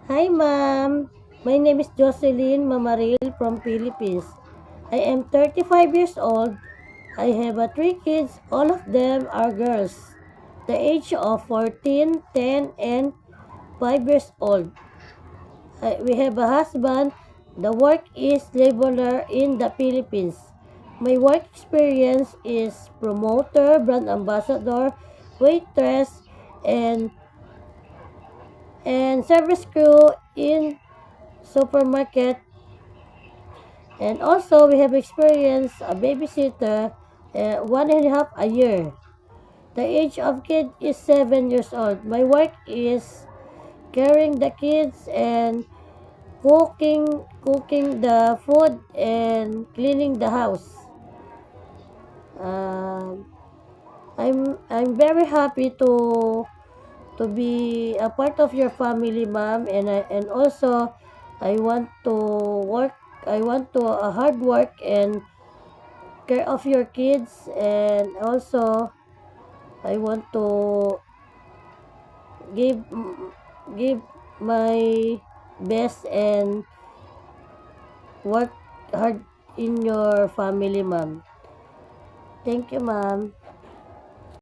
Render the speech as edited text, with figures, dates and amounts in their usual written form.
Hi, ma'am. My name is Jocelyn Mamaril from Philippines. I am 35 years old. I have three kids. All of them are girls. The age of 14, 10, and 5 years old. We have a husband. The work is laborer in the Philippines. My work experience is promoter, brand ambassador, waitress, and service crew in supermarket. And also, we have experienced a babysitter 1.5 a year. The age of kid is 7 years old. My work is carrying the kids and cooking the food and cleaning the house. Um, I'm very happy to be a part of your family, ma'am, and also I want to work. I want to hard work and care of your kids, and also I want to give give my best and work hard in your family, ma'am. Thank you, ma'am.